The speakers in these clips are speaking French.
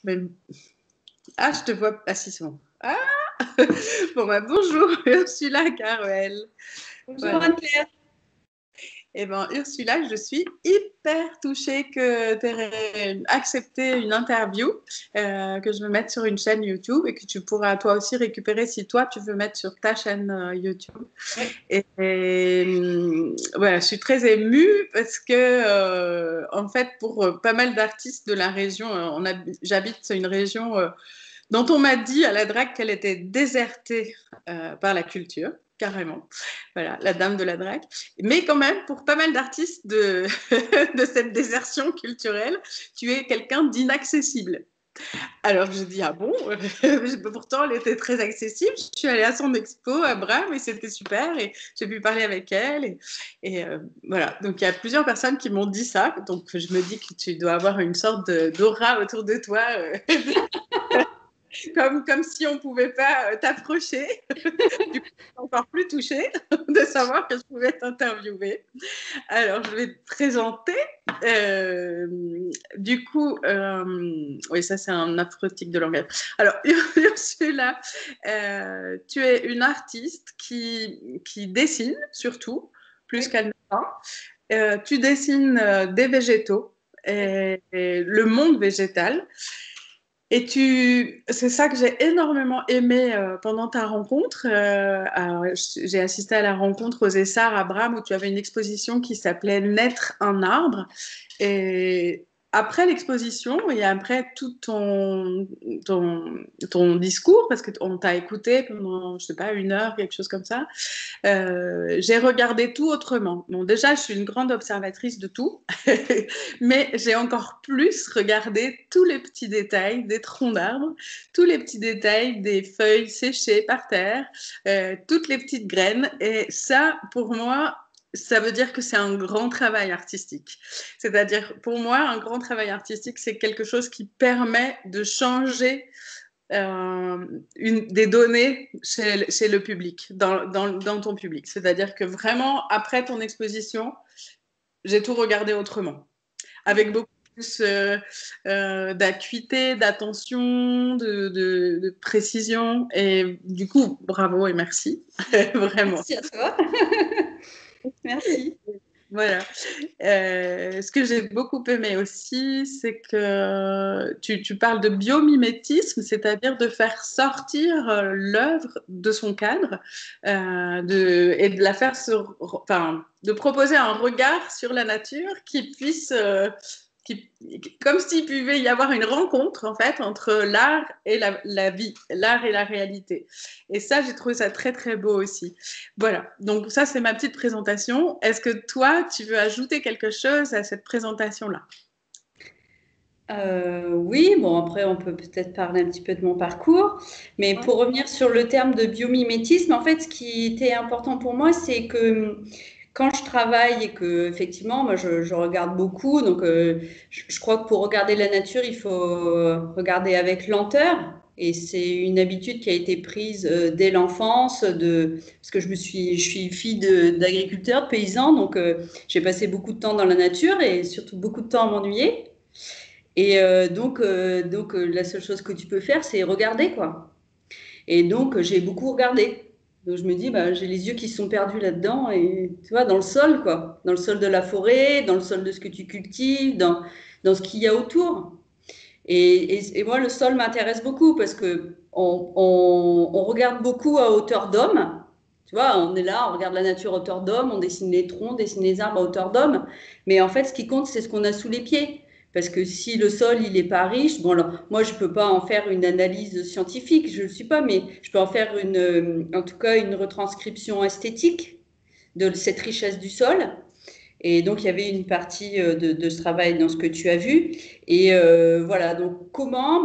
Même... Ah, je te vois. Ah, si, c'est bon. Ah bon, bah, bonjour, Ursula Caruel. Bonjour Voilà. Anne-Claire. Eh bien, Ursula, je suis hyper touchée que tu aies accepté une interview que je vais mettre sur une chaîne YouTube et que tu pourras toi aussi récupérer si toi tu veux mettre sur ta chaîne YouTube. Oui. Voilà, je suis très émue parce que, en fait, pour pas mal d'artistes de la région, j'habite une région dont on m'a dit à la drague qu'elle était désertée par la culture, carrément. Voilà, la dame de la drague. Mais quand même, pour pas mal d'artistes de cette désertion culturelle, tu es quelqu'un d'inaccessible. Alors je dis, ah bon. Pourtant, elle était très accessible. Je suis allée à son expo à Bram et c'était super. Et j'ai pu parler avec elle. Voilà, donc il y a plusieurs personnes qui m'ont dit ça. Donc je me dis que tu dois avoir une sorte d'aura autour de toi. Comme si on ne pouvait pas t'approcher. Du coup, je suis encore plus touchée de savoir que je pouvais t'interviewer. Alors, je vais te présenter. Euh, oui, ça, c'est un affreux tic de langage. Alors, Ursula, tu es une artiste qui dessine, surtout, plus Oui. qu'elle ne peint. Tu dessines des végétaux et le monde végétal. C'est ça que j'ai énormément aimé pendant ta rencontre. J'ai assisté à la rencontre aux Essarts à Bram où tu avais une exposition qui s'appelait Naître un arbre. Et après l'exposition et après tout ton discours, parce qu'on t'a écouté pendant, je sais pas, 1 heure, quelque chose comme ça, j'ai regardé tout autrement. Bon, déjà, je suis une grande observatrice de tout, mais j'ai encore plus regardé tous les petits détails des troncs d'arbres, tous les petits détails des feuilles séchées par terre, toutes les petites graines. Et ça, pour moi, ça veut dire que c'est un grand travail artistique. C'est-à-dire, pour moi, un grand travail artistique, c'est quelque chose qui permet de changer des données chez le public, dans ton public. C'est-à-dire que vraiment, après ton exposition, j'ai tout regardé autrement, avec beaucoup plus d'acuité, d'attention, de précision. Et du coup, bravo et merci, vraiment. Merci à toi. Merci. Voilà. Ce que j'ai beaucoup aimé aussi, c'est que tu parles de biomimétisme, c'est-à-dire de faire sortir l'œuvre de son cadre et de la faire enfin, de proposer un regard sur la nature qui puisse, comme s'il pouvait y avoir une rencontre en fait entre l'art et la vie, l'art et la réalité. Et ça, j'ai trouvé ça très très beau aussi. Voilà, donc ça c'est ma petite présentation. Est-ce que toi, tu veux ajouter quelque chose à cette présentation-là? Oui, bon, après, on peut peut-être parler un petit peu de mon parcours. Mais Ouais. pour revenir sur le terme de biomimétisme, en fait, ce qui était important pour moi, c'est que quand je travaille et que, effectivement, moi, je regarde beaucoup. Donc, je crois que pour regarder la nature, il faut regarder avec lenteur. Et c'est une habitude qui a été prise dès l'enfance, parce que je suis fille d'agriculteur, de paysan, donc j'ai passé beaucoup de temps dans la nature et surtout beaucoup de temps à m'ennuyer. Et la seule chose que tu peux faire, c'est regarder, quoi. Et donc, j'ai beaucoup regardé. Donc, je me dis, bah, j'ai les yeux qui sont perdus là-dedans, et tu vois, dans le sol, quoi. Dans le sol de la forêt, dans le sol de ce que tu cultives, dans ce qu'il y a autour. Et moi, le sol m'intéresse beaucoup parce que on regarde beaucoup à hauteur d'homme. Tu vois, on est là, on regarde la nature à hauteur d'homme, on dessine les troncs, on dessine les arbres à hauteur d'homme. Mais en fait, ce qui compte, c'est ce qu'on a sous les pieds. Parce que si le sol, il n'est pas riche, bon, alors, moi, je ne peux pas en faire une analyse scientifique, je ne le suis pas, mais je peux en faire en tout cas, une retranscription esthétique de cette richesse du sol. Et donc, il y avait une partie de ce travail dans ce que tu as vu. Et voilà, donc comment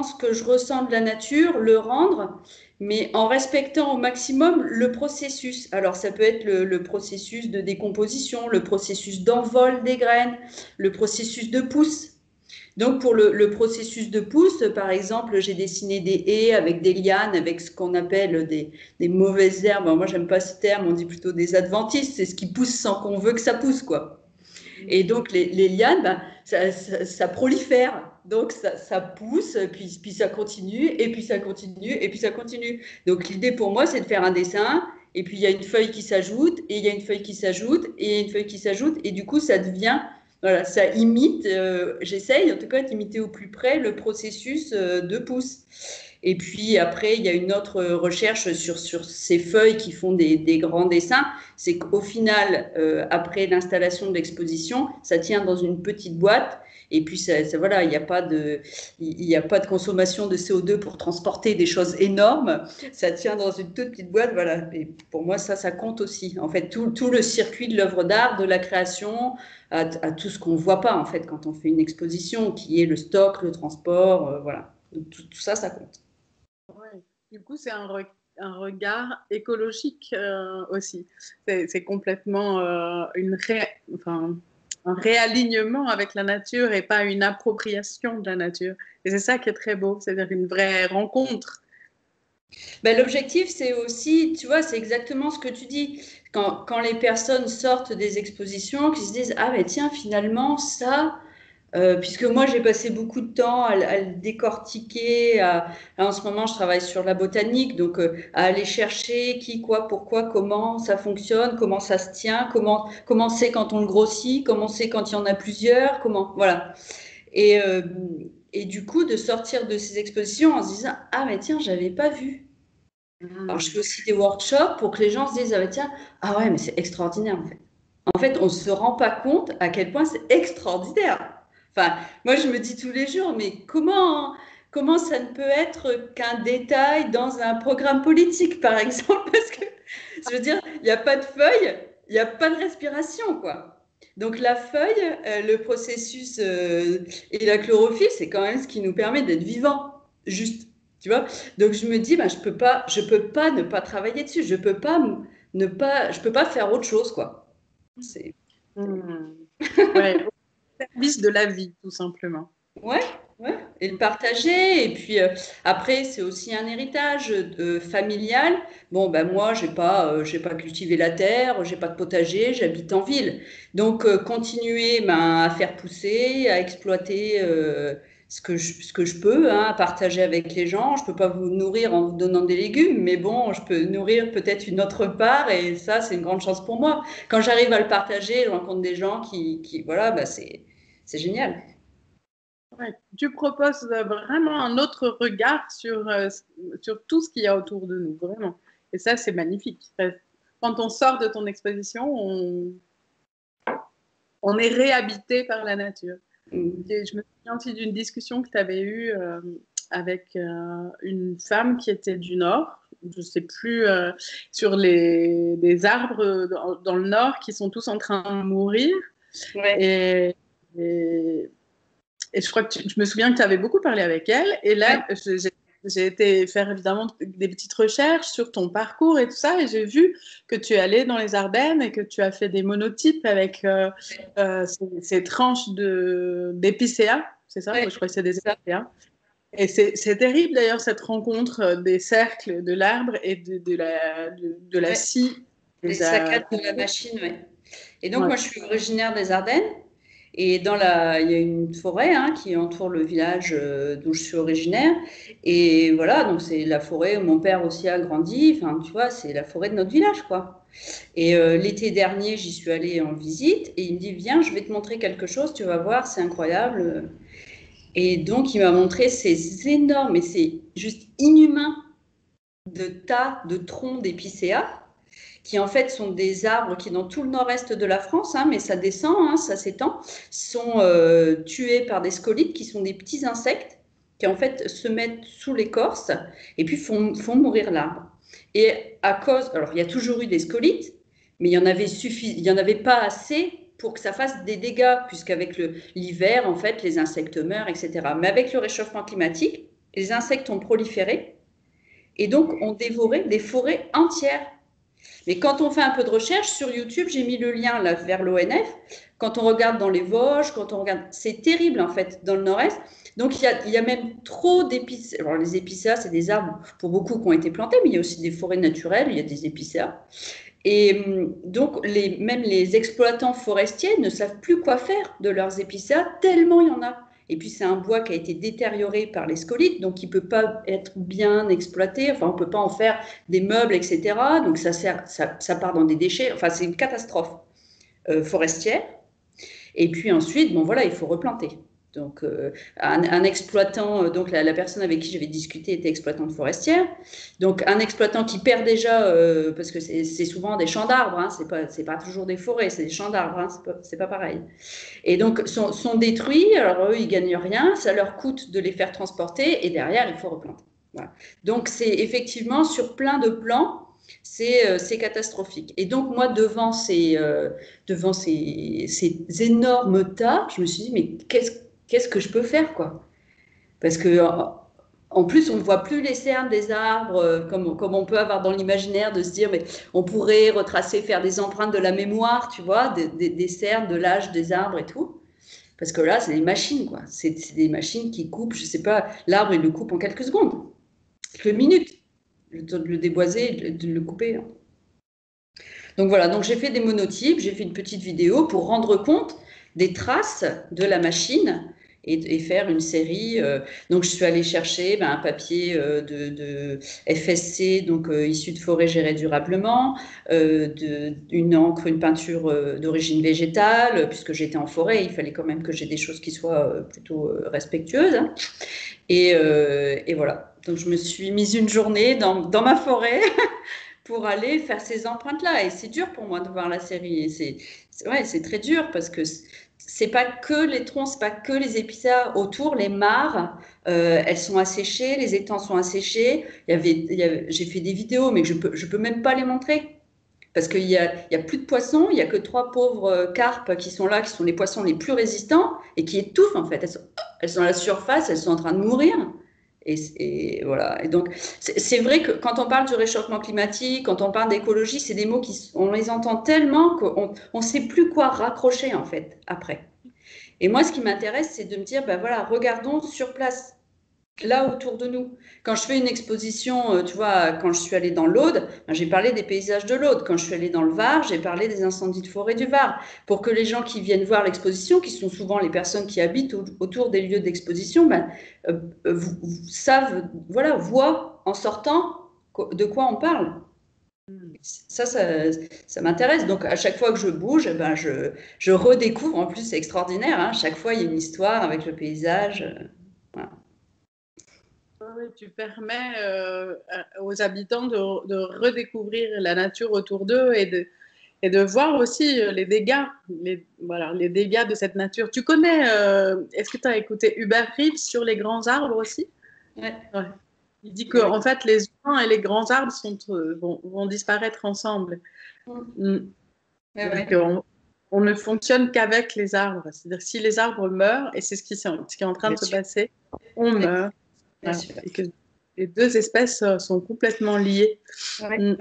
ce que je ressens de la nature, le rendre, mais en respectant au maximum le processus. Alors, ça peut être le processus de décomposition, le processus d'envol des graines, le processus de pousse. Donc, pour le processus de pousse, par exemple, j'ai dessiné des haies avec des lianes, avec ce qu'on appelle des mauvaises herbes. Alors, moi, j'aime pas ce terme, on dit plutôt des adventices. C'est ce qui pousse sans qu'on veut que ça pousse, quoi. Et donc, les lianes, ça prolifère. Donc, ça pousse, puis ça continue, et puis ça continue, et puis ça continue. Donc, l'idée pour moi, c'est de faire un dessin, et puis il y a une feuille qui s'ajoute, et il y a une feuille qui s'ajoute, et une feuille qui s'ajoute, et du coup, ça devient, voilà, ça imite, j'essaye en tout cas d'imiter au plus près le processus de pouce. Et puis après, il y a une autre recherche sur ces feuilles qui font des grands dessins, c'est qu'au final, après l'installation de l'exposition, ça tient dans une petite boîte. Et puis, voilà, il n'y a pas de consommation de CO2 pour transporter des choses énormes. Ça tient dans une toute petite boîte, voilà. Et pour moi, ça compte aussi. En fait, tout le circuit de l'œuvre d'art, de la création, à tout ce qu'on ne voit pas, en fait, quand on fait une exposition, qui est le stock, le transport, voilà. Donc, tout ça, ça compte. Ouais. Du coup, c'est un regard écologique aussi. C'est complètement un réalignement avec la nature et pas une appropriation de la nature. Et c'est ça qui est très beau, c'est-à-dire une vraie rencontre. Ben, l'objectif, c'est aussi, tu vois, c'est exactement ce que tu dis. Quand les personnes sortent des expositions, qui se disent, ah ben tiens, finalement, ça, puisque moi, j'ai passé beaucoup de temps à le décortiquer. En ce moment, je travaille sur la botanique, donc à aller chercher qui, quoi, pourquoi, comment ça fonctionne, comment ça se tient, comment c'est quand on le grossit, comment c'est quand il y en a plusieurs, voilà. Et du coup, de sortir de ces expositions en se disant, ah mais tiens, j'avais pas vu. Alors, je fais aussi des workshops pour que les gens se disent, ah bah tiens, ah ouais, mais c'est extraordinaire en fait. En fait, on ne se rend pas compte à quel point c'est extraordinaire. Enfin, moi, je me dis tous les jours, mais comment ça ne peut être qu'un détail dans un programme politique, par exemple? Parce que, je veux dire, il n'y a pas de feuille, il n'y a pas de respiration, quoi. Donc, la feuille, le processus et la chlorophylle, c'est quand même ce qui nous permet d'être vivants, juste. Tu vois? Donc, je me dis, je peux pas ne pas travailler dessus. Je peux pas faire autre chose, quoi. C'est... Ouais, au service de la vie, tout simplement. Ouais, ouais. Et le partager. Et puis après, c'est aussi un héritage familial. Bon, moi, j'ai pas cultivé la terre, j'ai pas de potager, j'habite en ville. Donc, continuer à faire pousser, à exploiter ce que je peux, hein, à partager avec les gens. Je peux pas vous nourrir en vous donnant des légumes, mais bon, je peux nourrir peut-être une autre part. Et ça, c'est une grande chance pour moi. Quand j'arrive à le partager, je rencontre des gens qui voilà, c'est génial. Ouais. Tu proposes vraiment un autre regard sur tout ce qu'il y a autour de nous, vraiment. Et ça, c'est magnifique. Quand on sort de ton exposition, on est réhabité par la nature. Et je me souviens aussi d'une discussion que tu avais eue avec une femme qui était du Nord, je ne sais plus, sur des arbres dans le Nord qui sont tous en train de mourir. Ouais. Et je crois que je me souviens que tu avais beaucoup parlé avec elle. Et là, ouais, j'ai été faire évidemment des petites recherches sur ton parcours et tout ça. Et j'ai vu que tu es allé dans les Ardennes et que tu as fait des monotypes avec ces tranches d'épicéa. C'est ça? Ouais, Je crois que c'est des épicéas. Et c'est terrible d'ailleurs cette rencontre des cercles de l'arbre et de la scie. Les saccades de la machine, oui. Et donc, moi, je suis originaire des Ardennes. Et il y a une forêt qui entoure le village d'où je suis originaire. Et voilà, donc c'est la forêt où mon père aussi a grandi. Enfin, tu vois, c'est la forêt de notre village, quoi. Et l'été dernier, j'y suis allée en visite. Et il me dit, viens, je vais te montrer quelque chose, tu vas voir, c'est incroyable. Et donc, il m'a montré ces énormes, et c'est juste inhumain, de tas de troncs d'épicéas qui en fait sont des arbres qui dans tout le nord-est de la France, mais ça descend, ça s'étend, sont tués par des scolites qui sont des petits insectes qui en fait se mettent sous l'écorce et puis font mourir l'arbre. Et alors il y a toujours eu des scolites, mais il y en avait pas assez pour que ça fasse des dégâts, puisqu'avec l'hiver, en fait, les insectes meurent, etc. Mais avec le réchauffement climatique, les insectes ont proliféré et donc ont dévoré des forêts entières. Mais quand on fait un peu de recherche sur YouTube, j'ai mis le lien là vers l'ONF. Quand on regarde dans les Vosges, quand on regarde, c'est terrible en fait dans le Nord-Est. Donc il y a même trop d'épicéas. Alors les épicéas, c'est des arbres pour beaucoup qui ont été plantés, mais il y a aussi des forêts naturelles, il y a des épicéas. Et donc même les exploitants forestiers ne savent plus quoi faire de leurs épicéas tellement il y en a. Et puis, c'est un bois qui a été détérioré par les scolytes, donc il ne peut pas être bien exploité. Enfin, on ne peut pas en faire des meubles, etc. Donc, ça part dans des déchets. Enfin, c'est une catastrophe forestière. Et puis ensuite, bon voilà, il faut replanter. Donc, un exploitant, donc la personne avec qui j'avais discuté était exploitante forestière. Donc, un exploitant qui perd déjà, parce que c'est souvent des champs d'arbres, hein, c'est pas toujours des forêts, c'est des champs d'arbres, hein, c'est pas pareil. Et donc, sont détruits, alors eux, ils gagnent rien, ça leur coûte de les faire transporter, et derrière, il faut replanter. Voilà. Donc, c'est effectivement sur plein de plans, c'est catastrophique. Et donc, moi, devant ces énormes tas, je me suis dit, mais qu'est-ce que je peux faire, quoi? Parce que, en plus, on ne voit plus les cernes des arbres comme on peut avoir dans l'imaginaire de se dire, mais on pourrait retracer, faire des empreintes de la mémoire, tu vois, des cernes, de l'âge des arbres et tout. Parce que là, c'est des machines, quoi. C'est des machines qui coupent, je sais pas, l'arbre, il le coupe en quelques secondes, quelques minutes, le temps de le déboiser, de le couper. Hein. Donc voilà, donc j'ai fait des monotypes, j'ai fait une petite vidéo pour rendre compte des traces de la machine et faire une série. Donc je suis allée chercher un papier de FSC, donc issu de forêt gérée durablement, une encre, une peinture d'origine végétale, puisque j'étais en forêt, il fallait quand même que j'ai des choses qui soient plutôt respectueuses. Hein. Et voilà, donc je me suis mise une journée dans ma forêt pour aller faire ces empreintes-là. Et c'est dur pour moi de voir la série. C'est très dur parce que c'est pas que les troncs, c'est pas que les épicéas autour, les mares, elles sont asséchées, les étangs sont asséchés. J'ai fait des vidéos, mais je peux même pas les montrer. Parce qu'il y a plus de poissons, il y a que 3 pauvres carpes qui sont là, qui sont les poissons les plus résistants et qui étouffent en fait. Elles sont à la surface, elles sont en train de mourir. Et voilà. Et donc, c'est vrai que quand on parle du réchauffement climatique, quand on parle d'écologie, c'est des mots on les entend tellement qu'on ne sait plus quoi raccrocher en fait après. Et moi, ce qui m'intéresse, c'est de me dire, ben voilà, regardons sur place, là autour de nous. Quand je fais une exposition, tu vois, quand je suis allée dans l'Aude, j'ai parlé des paysages de l'Aude. Quand je suis allée dans le Var, j'ai parlé des incendies de forêt du Var. Pour que les gens qui viennent voir l'exposition, qui sont souvent les personnes qui habitent autour des lieux d'exposition, savent, voilà, voient en sortant de quoi on parle. Ça m'intéresse. Donc, à chaque fois que je bouge, je redécouvre. En plus, c'est extraordinaire. Hein. Chaque fois, il y a une histoire avec le paysage. Voilà. Oui, tu permets aux habitants de redécouvrir la nature autour d'eux et de voir aussi les dégâts, les dégâts de cette nature. Tu connais, est-ce que tu as écouté Hubert Reeves sur les grands arbres aussi? Ouais. Ouais. Il dit qu'en fait, les humains et les grands arbres vont disparaître ensemble. Ouais. On ne fonctionne qu'avec les arbres. C'est-à-dire si les arbres meurent, et c'est ce qui est en train de se passer, on meurt. Et que les deux espèces sont complètement liées. Ouais.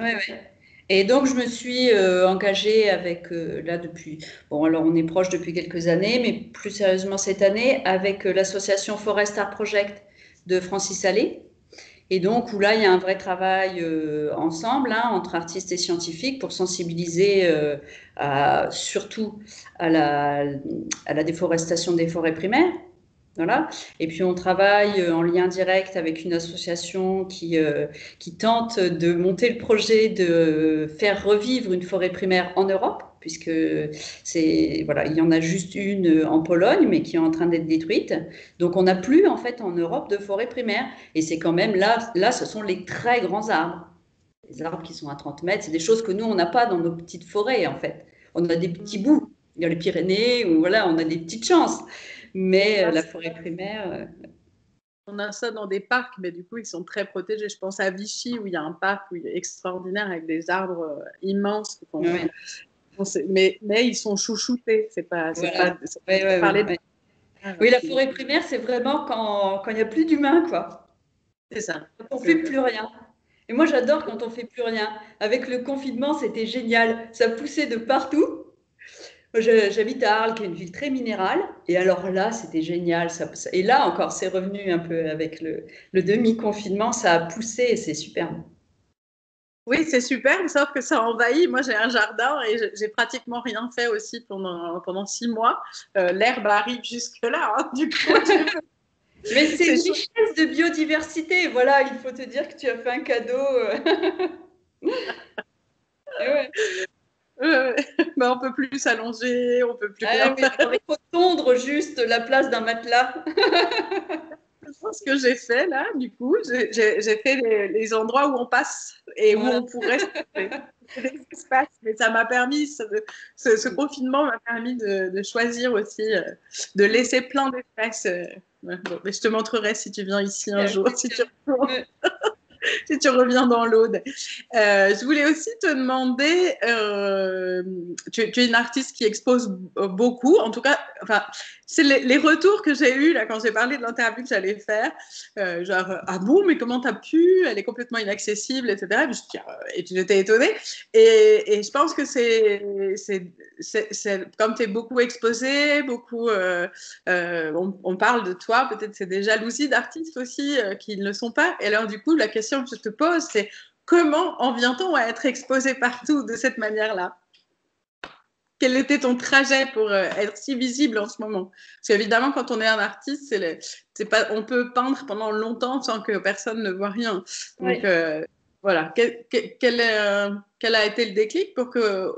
Et donc, je me suis engagée avec, là depuis, bon alors on est proche depuis quelques années, mais plus sérieusement cette année, avec l'association Forest Art Project de Francis Allais. Et donc, où là, il y a un vrai travail ensemble, hein, entre artistes et scientifiques, pour sensibiliser surtout à la déforestation des forêts primaires. Voilà. Et puis on travaille en lien direct avec une association qui tente de monter le projet de faire revivre une forêt primaire en Europe, puisque voilà, il y en a juste une en Pologne, mais qui est en train d'être détruite. Donc on n'a plus en fait en Europe de forêt primaire. Et c'est quand même là, ce sont les très grands arbres. Les arbres qui sont à 30 mètres, c'est des choses que nous, on n'a pas dans nos petites forêts en fait. On a des petits bouts. Il y a les Pyrénées, où voilà, on a des petites chances. Mais la forêt primaire. On a ça dans des parcs, mais du coup, ils sont très protégés. Je pense à Vichy, où il y a un parc extraordinaire avec des arbres immenses. Mais ils sont chouchoutés. C'est pas, voilà. Oui, la forêt primaire, c'est vraiment quand il n'y a plus d'humains, quoi. C'est ça. Quand on ne fait plus rien. Et moi, j'adore quand on ne fait plus rien. Avec le confinement, c'était génial. Ça poussait de partout. J'habite à Arles, qui est une ville très minérale. Et alors là, c'était génial. Et là encore, c'est revenu un peu avec le demi-confinement. Ça a poussé et c'est super. Oui, c'est super, sauf que ça envahit. Moi, j'ai un jardin et j'ai pratiquement rien fait aussi pendant 6 mois. L'herbe arrive jusque-là, hein. Du coup, Mais c'est c'est une chouette. richesse de biodiversité. Voilà, il faut te dire que tu as fait un cadeau. Et ouais. Mais on peut plus s'allonger, on peut plus Ah, rien mais faire. il faut tondre juste la place d'un matelas. Ce que j'ai fait là, du coup, j'ai fait les endroits où on passe et où Voilà. on pourrait se trouver. C'est des espaces, mais ça m'a permis, ce confinement m'a permis de choisir aussi, de laisser plein d'espace. Ouais. Bon, mais je te montrerai si tu viens ici un jour, si tu retournes. Ouais. Si tu reviens dans l'Aude. Je voulais aussi te demander, tu es une artiste qui expose beaucoup, en tout cas, enfin, c'est les retours que j'ai eus là quand j'ai parlé de l'interview que j'allais faire, genre ah bon, mais comment t'as pu, elle est complètement inaccessible, etc. Et puis j'étais étonnée. Et je pense que comme tu es beaucoup exposée, beaucoup, on parle de toi, peut-être c'est des jalousies d'artistes aussi qui ne le sont pas. Et alors du coup, la question que je te pose, c'est comment en vient-on à être exposé partout de cette manière-là? Quel était ton trajet pour être si visible en ce moment? Parce qu'évidemment, quand on est un artiste, c'est pas, on peut peindre pendant longtemps sans que personne ne voit rien. Donc Ouais. voilà, quel a été le déclic pour que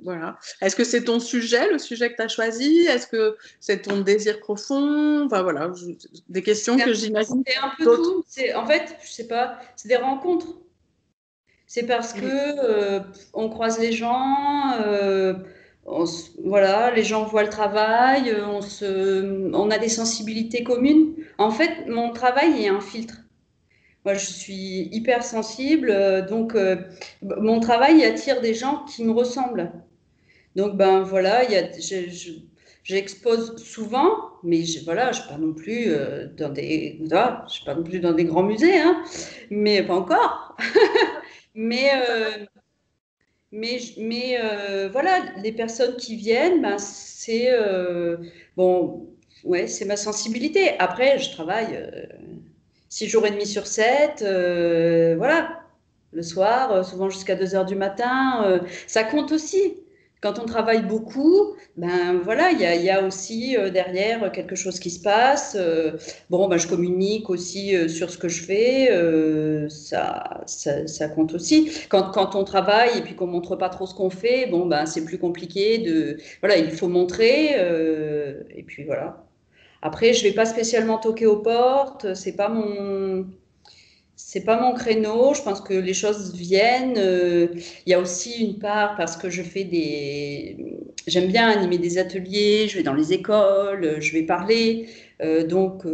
voilà. Est-ce que c'est ton sujet, le sujet que tu as choisi? Est-ce que c'est ton désir profond? Enfin voilà, des questions que j'imagine C'est un peu d'autres. tout. En fait, je sais pas, c'est des rencontres. C'est parce que Mm. on croise les gens, voilà, les gens voient le travail, on a des sensibilités communes. En fait, mon travail est un filtre. Moi, je suis hyper sensible, donc mon travail attire des gens qui me ressemblent. Donc, ben voilà, j'expose souvent, mais voilà, je ne suis pas non plus voilà, je suis pas non plus dans des grands musées, hein, mais pas encore. Mais, voilà, les personnes qui viennent, ben, bon, ouais, c'est ma sensibilité. Après, je travaille 6 jours et demi sur 7, voilà, le soir, souvent jusqu'à 2 heures du matin. Ça compte aussi. Quand on travaille beaucoup, ben voilà, il y a aussi derrière quelque chose qui se passe. Bon, ben, je communique aussi sur ce que je fais. Ça compte aussi. Quand on travaille et puis qu'on montre pas trop ce qu'on fait, bon, ben c'est plus compliqué voilà, il faut montrer. Et puis voilà. Après, je vais pas spécialement toquer aux portes. C'est pas mon créneau. Je pense que les choses viennent. Il y a aussi une part parce que j'aime bien animer des ateliers. Je vais dans les écoles. Je vais parler. Donc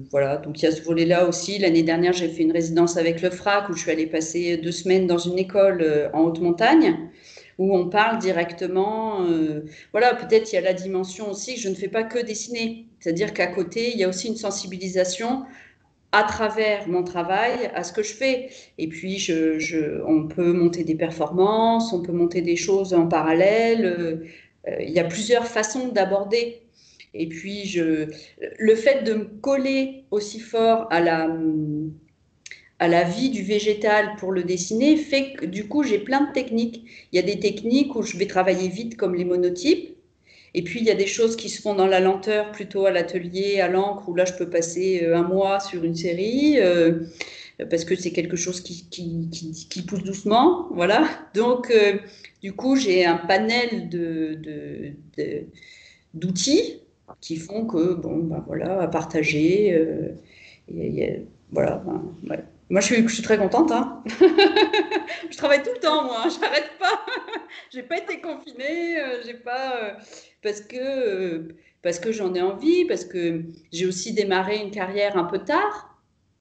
voilà. Donc il y a ce volet-là aussi. L'année dernière, j'ai fait une résidence avec le FRAC où je suis allée passer 2 semaines dans une école en haute montagne où on parle directement. Voilà, peut-être il y a la dimension aussi que je ne fais pas que dessiner. C'est-à-dire qu'à côté, il y a aussi une sensibilisation à travers mon travail à ce que je fais. Et puis, on peut monter des performances, on peut monter des choses en parallèle. Il y a plusieurs façons d'aborder. Et puis, le fait de me coller aussi fort à la vie du végétal pour le dessiner fait que du coup j'ai plein de techniques. Il y a des techniques où je vais travailler vite comme les monotypes, et puis il y a des choses qui se font dans la lenteur plutôt à l'atelier, à l'encre, où là je peux passer un mois sur une série parce que c'est quelque chose qui pousse doucement. Voilà. Donc du coup j'ai un panel d'outils qui font que bon ben voilà à partager. Voilà. Ben, ouais. Moi, je suis très contente. Hein. Je travaille tout le temps, moi. J'arrête pas. J'ai pas été confinée. J'ai pas parce que j'en ai envie, parce que j'ai aussi démarré une carrière un peu tard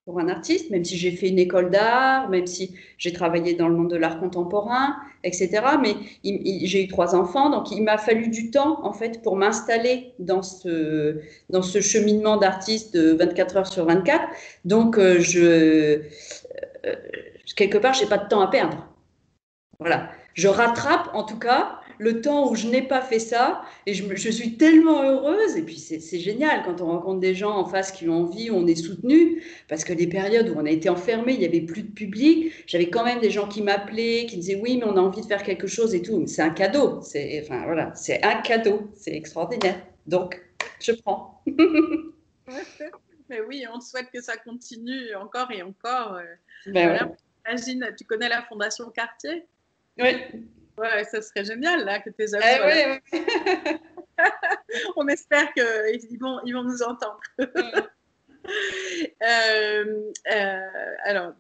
pour un artiste, même si j'ai fait une école d'art, même si j'ai travaillé dans le monde de l'art contemporain, etc. Mais j'ai eu 3 enfants, donc il m'a fallu du temps en fait pour m'installer dans ce cheminement d'artiste de 24 heures sur 24. Donc quelque part, j'ai pas de temps à perdre. Voilà. Je rattrape en tout cas le temps où je n'ai pas fait ça. Et je suis tellement heureuse. Et puis, c'est génial quand on rencontre des gens en face qui ont envie, où on est soutenu. Parce que les périodes où on a été enfermé, il n'y avait plus de public. J'avais quand même des gens qui m'appelaient, qui disaient oui, mais on a envie de faire quelque chose et tout. C'est un cadeau. Enfin, voilà, c'est un cadeau. C'est extraordinaire. Donc, je prends. Mais oui, on souhaite que ça continue encore et encore. Ben Voilà. ouais. Imagine, tu connais la Fondation Cartier? Oui. Ouais, ça serait génial là, que tes œuvres Eh soient là. oui, oui. On espère qu'ils vont nous entendre. Alors,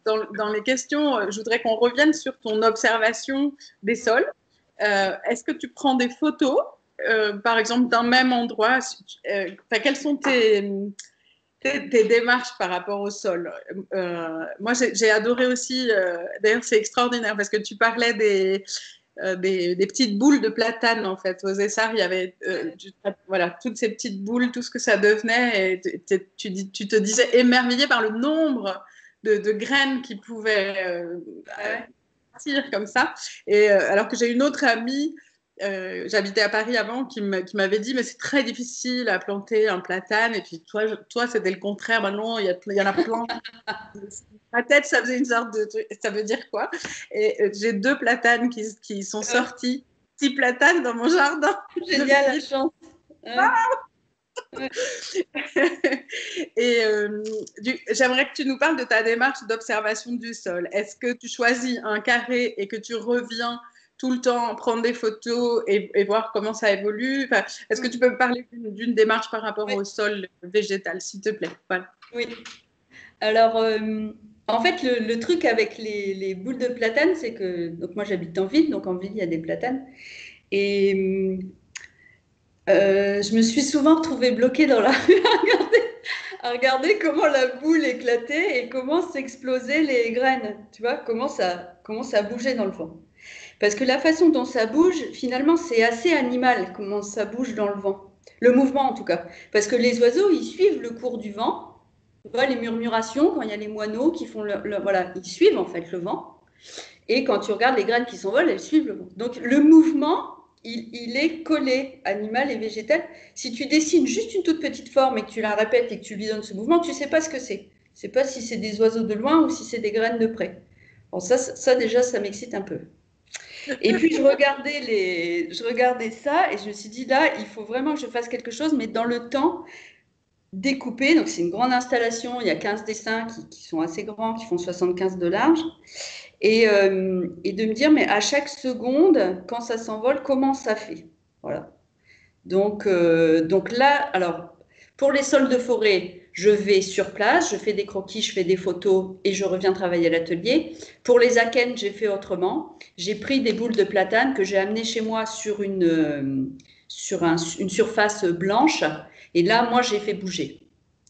dans les questions, je voudrais qu'on revienne sur ton observation des sols. Est-ce que tu prends des photos, par exemple, d'un même endroit? Quelles sont tes démarches par rapport au sol? Moi, j'ai adoré aussi, d'ailleurs, c'est extraordinaire parce que tu parlais des petites boules de platane, en fait. Aux Essarts, il y avait voilà, toutes ces petites boules, tout ce que ça devenait. Et tu te disais émerveillé par le nombre de graines qui pouvaient partir comme ça. Et alors que j'ai une autre amie, j'habitais à Paris avant, qui m'avait dit, mais c'est très difficile à planter un platane. Et puis toi c'était le contraire. Ben non, il y en a plein. Ma tête, ça faisait une sorte de truc. Ça veut dire quoi? Et j'ai 2 platanes qui sont sortis. 6 platanes dans mon jardin. Génial, la chance. Et j'aimerais que tu nous parles de ta démarche d'observation du sol. Est-ce que tu choisis un carré et que tu reviens tout le temps prendre des photos et voir comment ça évolue? Enfin, est-ce que tu peux me parler d'une démarche par rapport Oui. au sol végétal, s'il te plaît? Voilà. Oui. Alors, en fait, le truc avec les boules de platane, c'est que donc moi j'habite en ville, donc en ville il y a des platanes. Et je me suis souvent retrouvée bloquée dans la rue à regarder comment la boule éclatait et comment s'explosaient les graines. Tu vois, comment ça bougeait dans le vent. Parce que la façon dont ça bouge, finalement, c'est assez animal, comment ça bouge dans le vent. Le mouvement, en tout cas. Parce que les oiseaux, ils suivent le cours du vent. Tu vois, les murmurations, quand il y a les moineaux qui font voilà, ils suivent en fait le vent. Et quand tu regardes les graines qui s'envolent, elles suivent le vent. Donc le mouvement, il est collé, animal et végétal. Si tu dessines juste une toute petite forme et que tu la répètes et que tu lui donnes ce mouvement, tu ne sais pas ce que c'est. Tu ne sais pas si c'est des oiseaux de loin ou si c'est des graines de près. Bon, ça déjà, ça m'excite un peu. Et puis je regardais ça et je me suis dit là, il faut vraiment que je fasse quelque chose, mais dans le temps découpé. Donc c'est une grande installation, il y a 15 dessins qui sont assez grands, qui font 75 de large. Et de me dire, mais à chaque seconde, quand ça s'envole, comment ça fait? Voilà. Donc là, alors, pour les sols de forêt, je vais sur place, je fais des croquis, je fais des photos et je reviens travailler à l'atelier. Pour les akènes, j'ai fait autrement. J'ai pris des boules de platane que j'ai amenées chez moi sur une surface blanche. Et là, moi, j'ai fait bouger.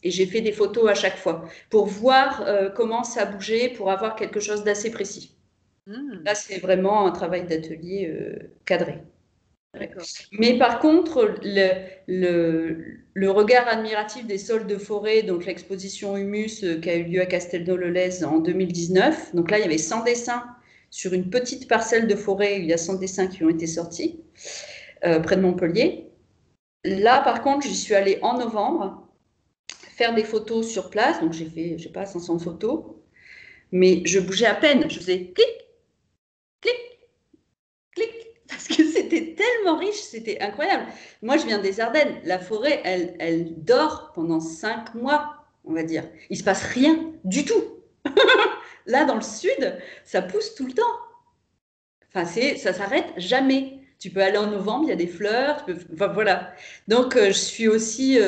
Et j'ai fait des photos à chaque fois pour voir comment ça bougeait, pour avoir quelque chose d'assez précis. Là, c'est vraiment un travail d'atelier cadré. Mais par contre, le regard admiratif des sols de forêt, donc l'exposition Humus qui a eu lieu à Castelnau-le-Lez en 2019, donc là, il y avait 100 dessins sur une petite parcelle de forêt, il y a 100 dessins qui ont été sortis, près de Montpellier. Là, par contre, j'y suis allée en novembre, faire des photos sur place, donc j'ai fait, je sais pas, 500 photos, mais je bougeais à peine, je faisais clic, clic, clic, parce que c'était tellement riche, c'était incroyable. Moi, je viens des Ardennes. La forêt, elle dort pendant 5 mois, on va dire. Il ne se passe rien du tout. Là, dans le sud, ça pousse tout le temps. Enfin, ça s'arrête jamais. Tu peux aller en novembre, il y a des fleurs. Enfin, voilà. Donc, je suis aussi.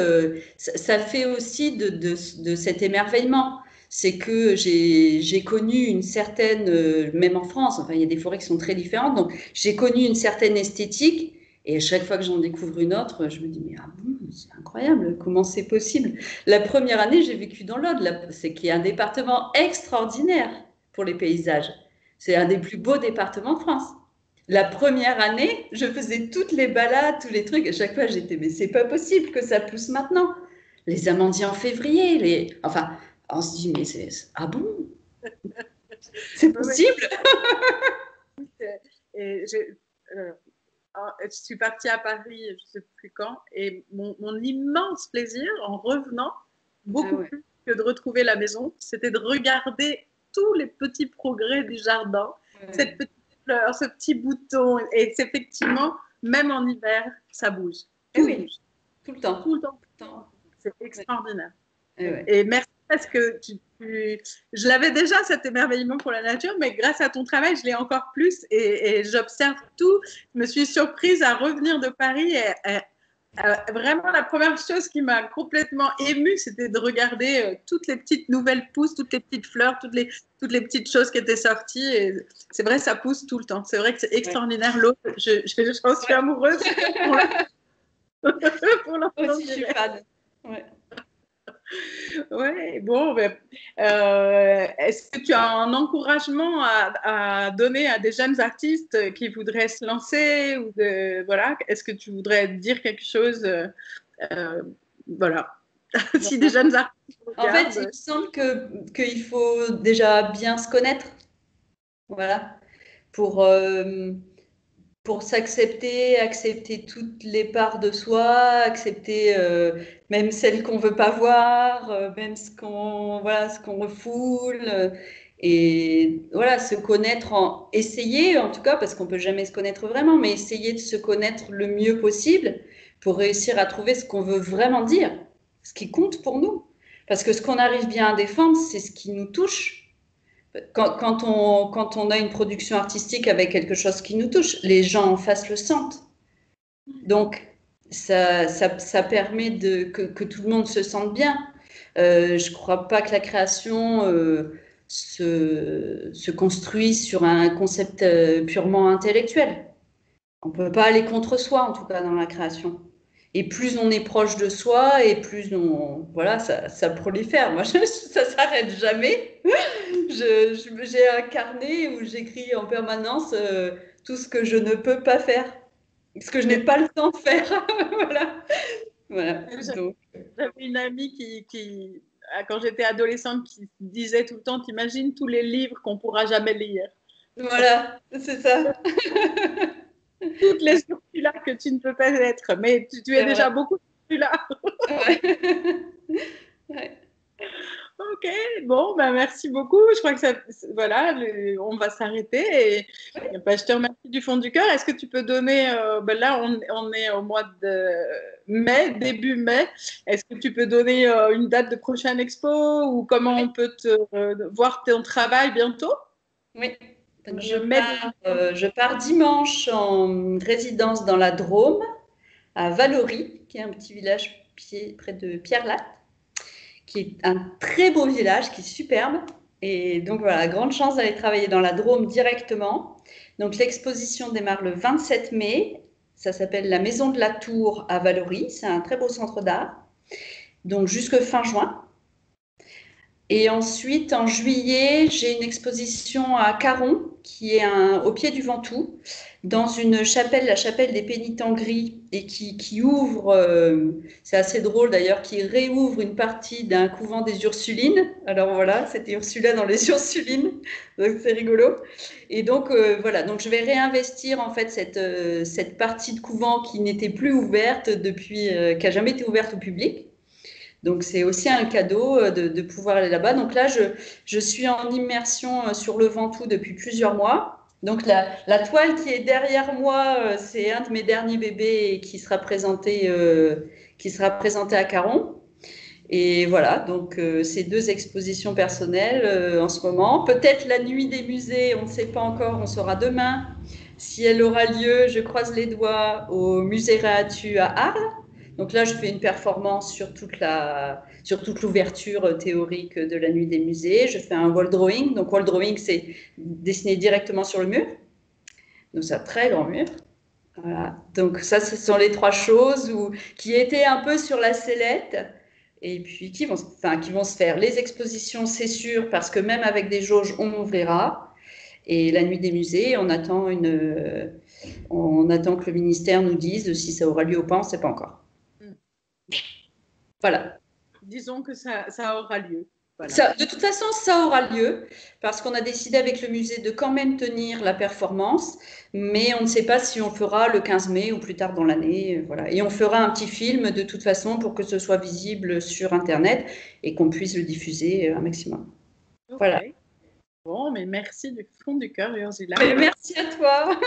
Ça fait aussi de cet émerveillement. C'est que j'ai connu une certaine, même en France, enfin, il y a des forêts qui sont très différentes. Donc, j'ai connu une certaine esthétique. Et à chaque fois que j'en découvre une autre, je me dis, mais ah bon, c'est incroyable, comment c'est possible? La première année, j'ai vécu dans l'Aude, c'est qui est un département extraordinaire pour les paysages. C'est un des plus beaux départements de France. La première année, je faisais toutes les balades, tous les trucs. À chaque fois, j'étais, mais c'est pas possible que ça pousse maintenant. Les amandiers en février, enfin, on se dit, mais ah bon? C'est possible? Et je suis partie à Paris, je ne sais plus quand, et mon immense plaisir en revenant, beaucoup plus que de retrouver la maison, c'était de regarder tous les petits progrès du jardin, cette petite fleur, ce petit bouton, et c'est effectivement, même en hiver, ça bouge. Tout bouge. Tout le temps. Tout le temps. C'est extraordinaire. Et merci parce que je l'avais déjà, cet émerveillement pour la nature, mais grâce à ton travail, je l'ai encore plus et j'observe tout. Je me suis surprise à revenir de Paris et vraiment, la première chose qui m'a complètement émue, c'était de regarder toutes les petites nouvelles pousses, toutes les petites fleurs, toutes les petites choses qui étaient sorties. Et c'est vrai, ça pousse tout le temps. C'est vrai que c'est extraordinaire. L'autre, j'en suis amoureuse. Pour aussi, je suis fan. Ouais, bon, est-ce que tu as un encouragement à donner à des jeunes artistes qui voudraient se lancer ou voilà, est-ce que tu voudrais dire quelque chose, voilà, si des jeunes artistes regardent. En fait, il me semble qu'il faut déjà bien se connaître, voilà, pour s'accepter, accepter toutes les parts de soi, accepter même celles qu'on veut pas voir, même ce qu'on refoule, et voilà, se connaître, essayer en tout cas, parce qu'on peut jamais se connaître vraiment, mais essayer de se connaître le mieux possible pour réussir à trouver ce qu'on veut vraiment dire, ce qui compte pour nous, parce que ce qu'on arrive bien à défendre, c'est ce qui nous touche. Quand on a une production artistique avec quelque chose qui nous touche, les gens en face le sentent. Donc, ça permet que tout le monde se sente bien. Je ne crois pas que la création se construit sur un concept purement intellectuel. On ne peut pas aller contre soi, en tout cas, dans la création. Et plus on est proche de soi, et plus voilà, ça prolifère. Moi, ça ne s'arrête jamais. J'ai un carnet où j'écris en permanence tout ce que je ne peux pas faire, ce que je n'ai pas le temps de faire. Voilà. J'avais une amie qui, quand j'étais adolescente, qui disait tout le temps, t'imagines tous les livres qu'on ne pourra jamais lire. Voilà, c'est ça. Toutes les Ursula que tu ne peux pas être, mais tu es déjà beaucoup Ursula. Ouais. Ok, bon, merci beaucoup. Je crois que voilà, on va s'arrêter. Et je te remercie du fond du cœur. Est-ce que tu peux donner, là, on est au mois de mai, début mai. Est-ce que tu peux donner une date de prochaine expo ou comment on peut voir ton travail bientôt? Oui. Donc je pars dimanche en résidence dans la Drôme, à Valory, qui est un petit village près de Pierrelatte, qui est un très beau village, qui est superbe. Et donc voilà, grande chance d'aller travailler dans la Drôme directement. Donc l'exposition démarre le 27 mai. Ça s'appelle la Maison de la Tour à Valory. C'est un très beau centre d'art. Donc jusque fin juin. Et ensuite, en juillet, j'ai une exposition à Caron, qui est au pied du Ventoux, dans une chapelle, la chapelle des Pénitents Gris, et qui ouvre, c'est assez drôle d'ailleurs, qui réouvre une partie d'un couvent des Ursulines. Alors voilà, c'était Ursula dans les Ursulines, donc c'est rigolo. Et donc voilà, donc je vais réinvestir en fait cette partie de couvent qui n'était plus ouverte depuis, qui n'a jamais été ouverte au public. Donc, c'est aussi un cadeau de pouvoir aller là-bas. Donc là, je suis en immersion sur le Ventoux depuis plusieurs mois. Donc, la toile qui est derrière moi, c'est un de mes derniers bébés qui sera présenté à Caron. Et voilà, donc c'est 2 expositions personnelles en ce moment. Peut-être la nuit des musées, on ne sait pas encore, on saura demain. Si elle aura lieu, je croise les doigts, au musée Réatu à Arles. Donc là, je fais une performance sur toute l'ouverture théorique de la nuit des musées. Je fais un wall drawing. Donc wall drawing, c'est dessiner directement sur le mur. Donc c'est un très grand mur. Voilà. Donc ça, ce sont les 3 choses qui étaient un peu sur la sellette et puis qui vont se faire. Les expositions, c'est sûr, parce que même avec des jauges, on ouvrira. Et la nuit des musées, on attend que le ministère nous dise si ça aura lieu ou pas, on ne sait pas encore. Voilà. Disons que ça aura lieu. Voilà. De toute façon, ça aura lieu parce qu'on a décidé avec le musée de quand même tenir la performance, mais on ne sait pas si on fera le 15 mai ou plus tard dans l'année. Voilà. Et on fera un petit film de toute façon pour que ce soit visible sur Internet et qu'on puisse le diffuser un maximum. Okay. Voilà. Bon, mais merci du fond du cœur, Ursula. Merci à toi.